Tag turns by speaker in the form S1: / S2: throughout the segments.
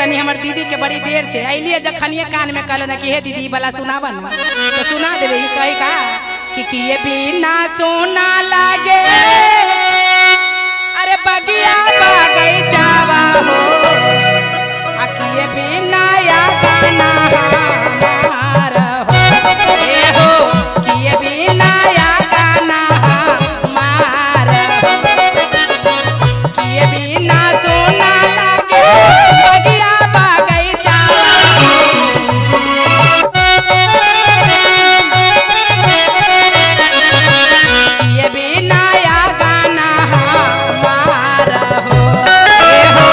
S1: तनी हमर दीदी के बड़ी देर से अलिए जखनिए कान में कहल कि हे दीदी वाला सुनावा ना तो सुना देवे कहे का कि ये बिना सोना लागे अरे बगिया बगैचावा हो ये बिना या गाना हमारा हो ए हो कि ये बिना या गाना हमारा कि ये बिना सोना लागे बगिया बगैचावा कि ये बिना या गाना हमारा हो ए हो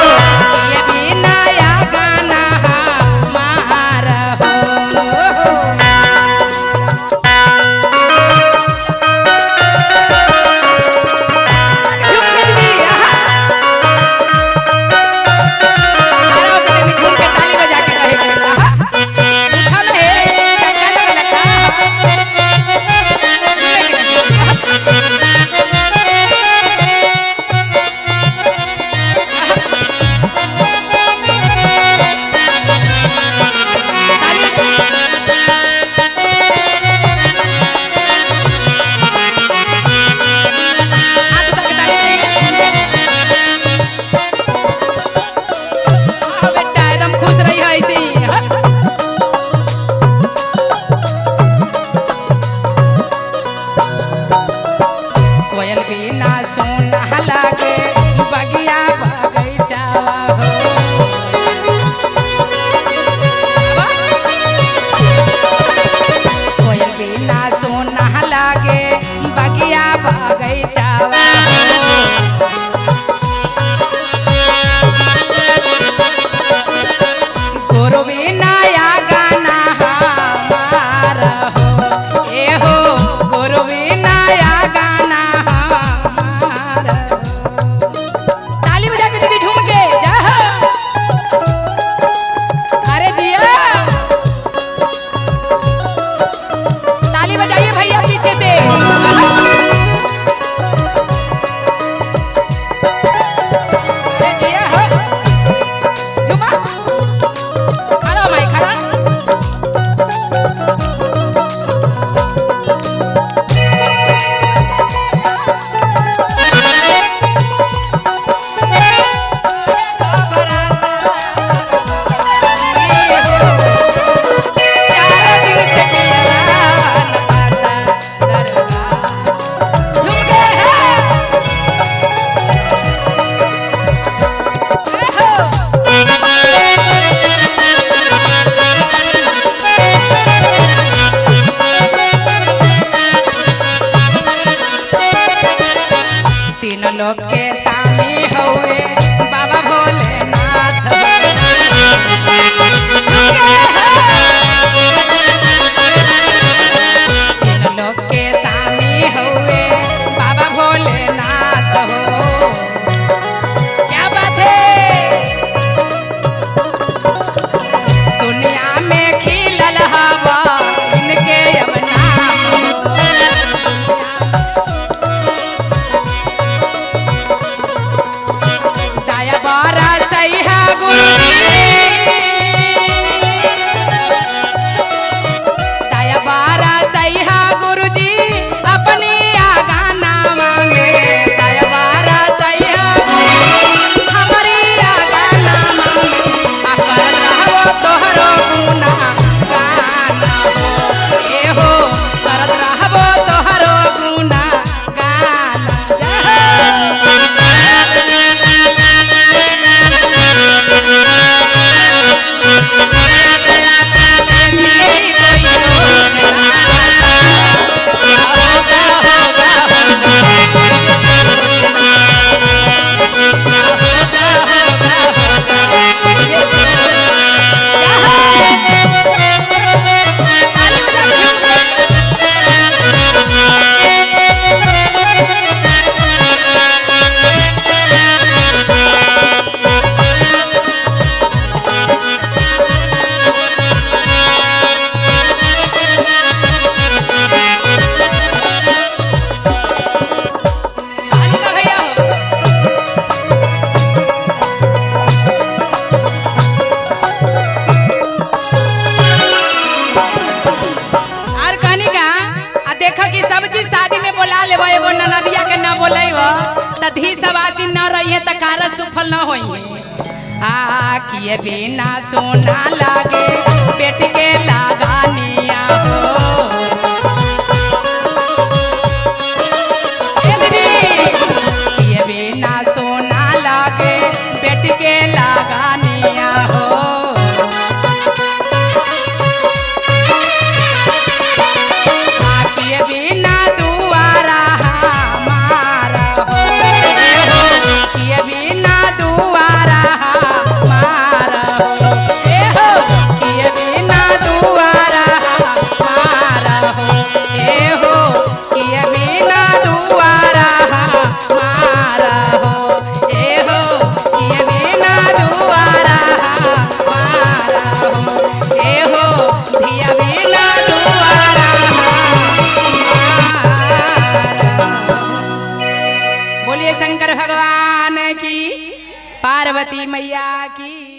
S1: किए बिना सोना लागे पेट के लगानिया हो किए बिना सोना लागे पेट के लगानिया हो किए बिना दुआरा हमारा हो किए बिना दुआरा हमारा हो किए बिना दुआरा हमारा हो किए बिना दुआरा हमारा हो किए बिना दुआरा हमारा हो किए बिना दुआरा बोलिए शंकर भगवान की, पार्वती मैया की।